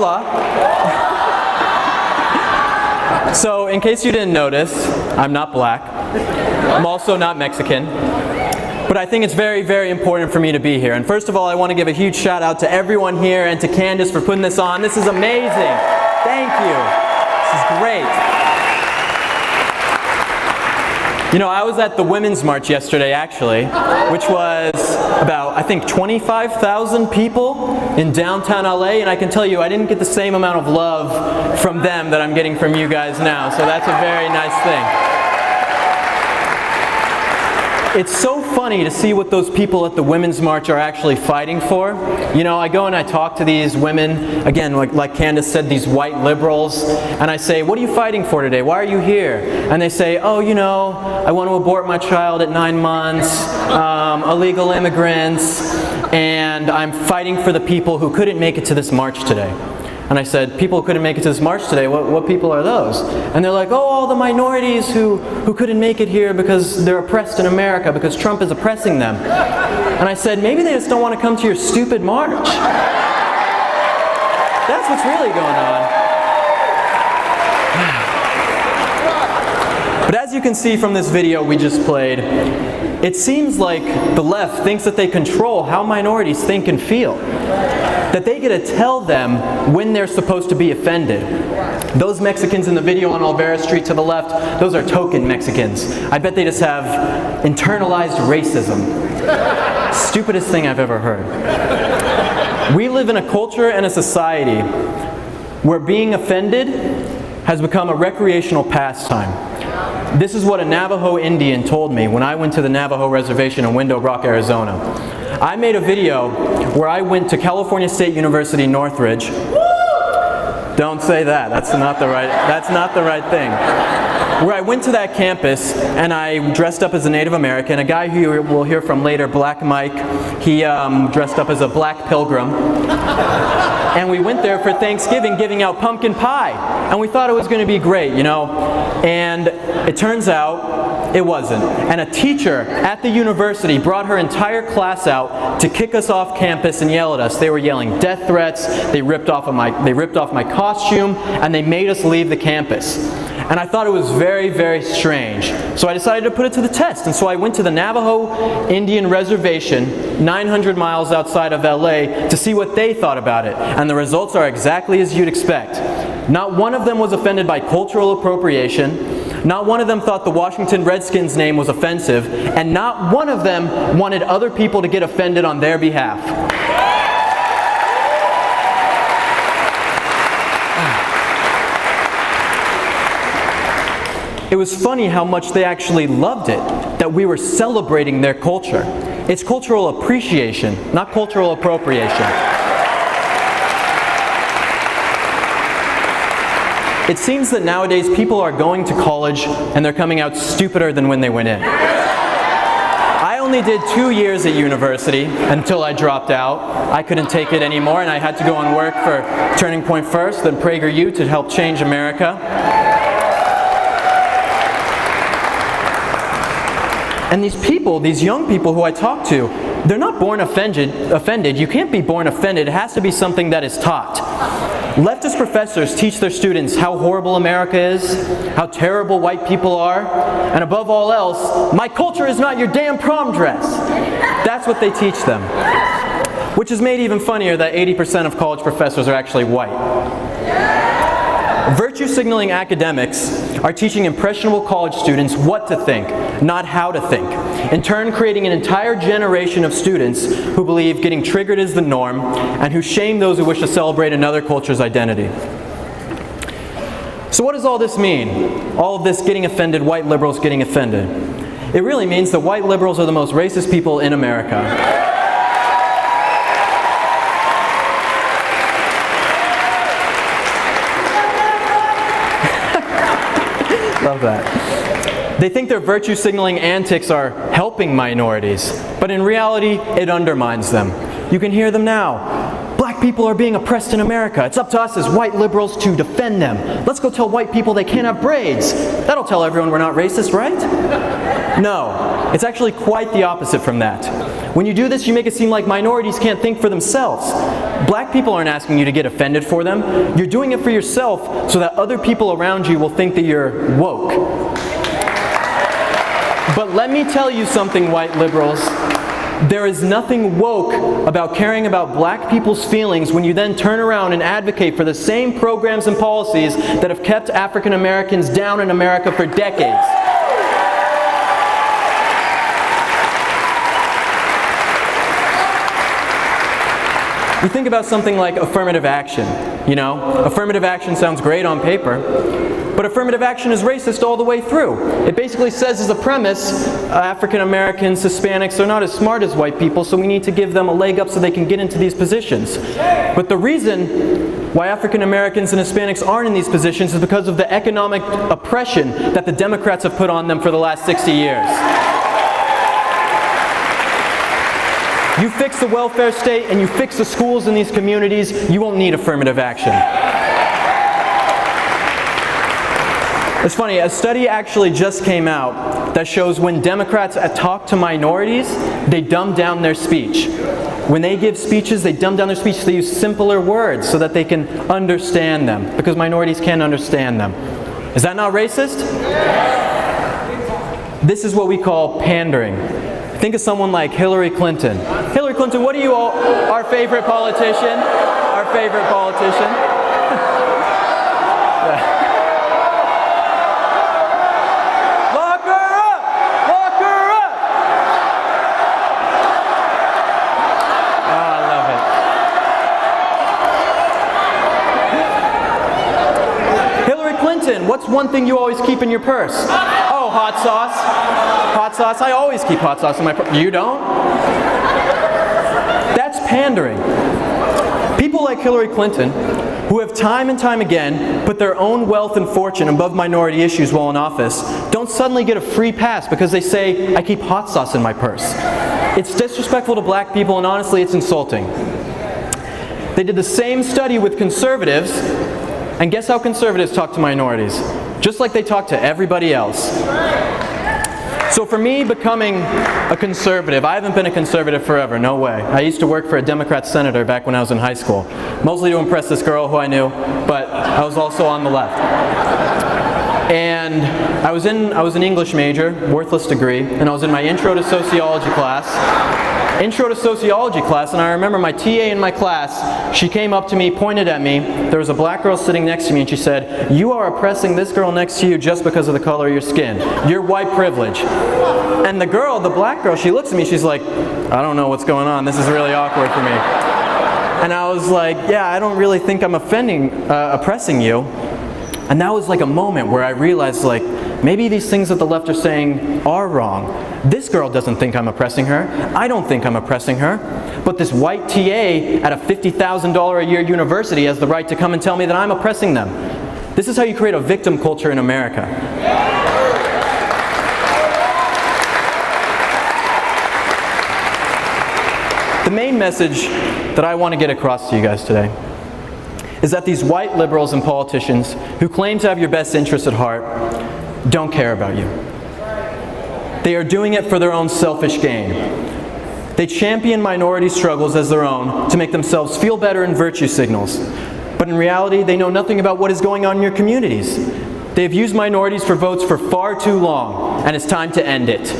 Hola. So, in case you didn't notice, I'm not black. I'm also not Mexican. But I think it's very, very important for me to be here. And first of all, I want to give a huge shout out to everyone here and to Candace for putting this on. This is amazing. Thank you. This is great. You know, I was at the Women's March yesterday, actually, which was about, I think, 25,000 people in downtown LA, and I can tell you I didn't get the same amount of love from them that I'm getting from you guys now, so that's a very nice thing. It's so funny to see what those people at the Women's March are actually fighting for. You know, I go and I talk to these women, again, like Candace said, these white liberals, and I say, what are you fighting for today? Why are you here? And they say, oh, you know, I want to abort my child at 9 months, illegal immigrants, and I'm fighting for the people who couldn't make it to this march today. And I said, people who couldn't make it to this march today, what people are those? And they're like, oh, all the minorities who couldn't make it here because they're oppressed in America, because Trump is oppressing them. And I said, maybe they just don't want to come to your stupid march. That's what's really going on. But as you can see from this video we just played, it seems like the left thinks that they control how minorities think and feel. That they get to tell them when they're supposed to be offended. Those Mexicans in the video on Olvera Street to the left, those are token Mexicans. I bet they just have internalized racism. Stupidest thing I've ever heard. We live in a culture and a society where being offended has become a recreational pastime. This is what a Navajo Indian told me when I went to the Navajo Reservation in Window Rock, Arizona. I made a video where I went to California State University, Northridge. Don't say that. That's not the right thing. Where I went to that campus and I dressed up as a Native American. A guy who you will hear from later, Black Mike, he dressed up as a black pilgrim. And we went there for Thanksgiving giving out pumpkin pie. And we thought it was going to be great, you know. And it turns out it wasn't. And a teacher at the university brought her entire class out to kick us off campus and yell at us. They were yelling death threats, they ripped off my costume, and they made us leave the campus. And I thought it was very, very strange. So I decided to put it to the test. And so I went to the Navajo Indian Reservation, 900 miles outside of LA, to see what they thought about it. And the results are exactly as you'd expect. Not one of them was offended by cultural appropriation. Not one of them thought the Washington Redskins name was offensive. And not one of them wanted other people to get offended on their behalf. It was funny how much they actually loved it, that we were celebrating their culture. It's cultural appreciation, not cultural appropriation. It seems that nowadays people are going to college and they're coming out stupider than when they went in. I only did 2 years at university until I dropped out. I couldn't take it anymore and I had to go and work for Turning Point first, then PragerU to help change America. And these people, these young people who I talk to, they're not born offended. You can't be born offended. It has to be something that is taught. Leftist professors teach their students how horrible America is, how terrible white people are, and above all else, my culture is not your damn prom dress. That's what they teach them. Which is made even funnier that 80% of college professors are actually white. Virtue signaling academics are teaching impressionable college students what to think, not how to think, in turn creating an entire generation of students who believe getting triggered is the norm and who shame those who wish to celebrate another culture's identity. So what does all this mean? All of this getting offended, white liberals getting offended. It really means that white liberals are the most racist people in America. Love that. They think their virtue signaling antics are helping minorities, but in reality, it undermines them. You can hear them now. Black people are being oppressed in America. It's up to us as white liberals to defend them. Let's go tell white people they can't have braids. That'll tell everyone we're not racist, right? No, it's actually quite the opposite from that. When you do this, you make it seem like minorities can't think for themselves. Black people aren't asking you to get offended for them. You're doing it for yourself so that other people around you will think that you're woke. But let me tell you something, white liberals. There is nothing woke about caring about black people's feelings when you then turn around and advocate for the same programs and policies that have kept African Americans down in America for decades. You think about something like affirmative action. You know, affirmative action sounds great on paper, but affirmative action is racist all the way through. It basically says as a premise, African Americans, Hispanics, they're not as smart as white people, so we need to give them a leg up so they can get into these positions. But the reason why African Americans and Hispanics aren't in these positions is because of the economic oppression that the Democrats have put on them for the last 60 years. You fix the welfare state and you fix the schools in these communities, you won't need affirmative action. It's funny, a study actually just came out that shows when Democrats talk to minorities, they dumb down their speech. When they give speeches, they dumb down their speech. They use simpler words so that they can understand them, because minorities can't understand them. Is that not racist? This is what we call pandering. Think of someone like Hillary Clinton. Hillary Clinton, what do you all, our favorite politician? Our favorite politician? Lock her up! Lock her up! Oh, I love it. Hillary Clinton, what's one thing you always keep in your purse? Oh, hot sauce. Hot sauce. I always keep hot sauce in my purse. You don't? That's pandering. People like Hillary Clinton, who have time and time again put their own wealth and fortune above minority issues while in office, don't suddenly get a free pass because they say, I keep hot sauce in my purse. It's disrespectful to black people, and honestly, it's insulting. They did the same study with conservatives, and guess how conservatives talk to minorities? Just like they talk to everybody else. So for me, becoming a conservative, I haven't been a conservative forever, no way. I used to work for a Democrat senator back when I was in high school, mostly to impress this girl who I knew, but I was also on the left. And I was an English major, worthless degree, and I was in my Intro to Sociology class, and I remember my TA in my class, she came up to me, pointed at me, there was a black girl sitting next to me, and she said, you are oppressing this girl next to you just because of the color of your skin. You're white privilege. And the girl, the black girl, she looks at me, she's like, I don't know what's going on, this is really awkward for me. And I was like, yeah, I don't really think I'm oppressing you. And that was like a moment where I realized, like, maybe these things that the left are saying are wrong. This girl doesn't think I'm oppressing her. I don't think I'm oppressing her. But this white TA at a $50,000 a year university has the right to come and tell me that I'm oppressing them. This is how you create a victim culture in America. The main message that I want to get across to you guys today is that these white liberals and politicians who claim to have your best interests at heart don't care about you. They are doing it for their own selfish gain. They champion minority struggles as their own to make themselves feel better in virtue signals. But in reality, they know nothing about what is going on in your communities. They have used minorities for votes for far too long, and it's time to end it.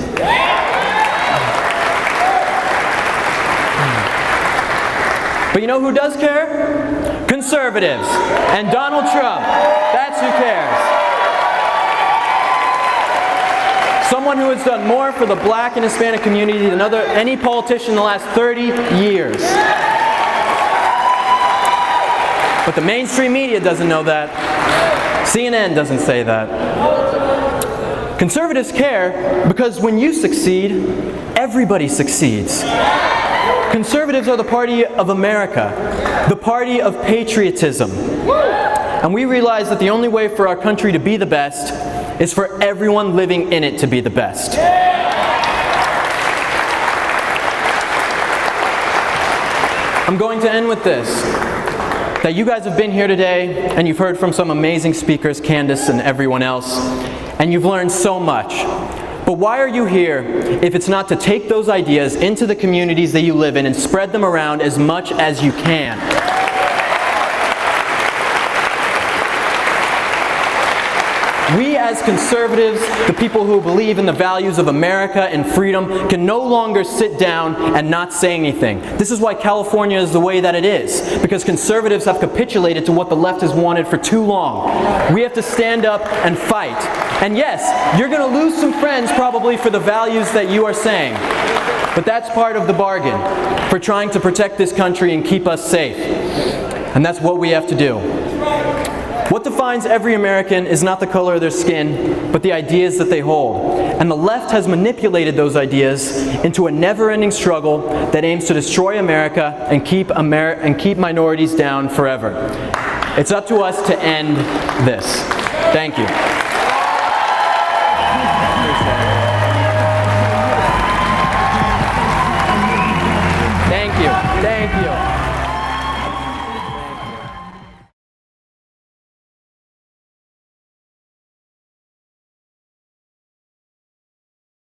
But you know who does care? Conservatives and Donald Trump. That's who cares. Someone who has done more for the black and Hispanic community than any politician in the last 30 years. But the mainstream media doesn't know that. CNN doesn't say that. Conservatives care because when you succeed, everybody succeeds. Conservatives are the party of America, the party of patriotism. And we realize that the only way for our country to be the best is for everyone living in it to be the best. I'm going to end with this, that you guys have been here today and you've heard from some amazing speakers, Candace and everyone else, and you've learned so much. But But why are you here if it's not to take those ideas into the communities that you live in and spread them around as much as you can? We as conservatives, the people who believe in the values of America and freedom, can no longer sit down and not say anything. This is why California is the way that it is, because conservatives have capitulated to what the left has wanted for too long. We have to stand up and fight. And yes, you're going to lose some friends probably for the values that you are saying, but that's part of the bargain for trying to protect this country and keep us safe. And that's what we have to do. What defines every American is not the color of their skin, but the ideas that they hold. And the left has manipulated those ideas into a never-ending struggle that aims to destroy America and keep minorities down forever. It's up to us to end this. Thank you.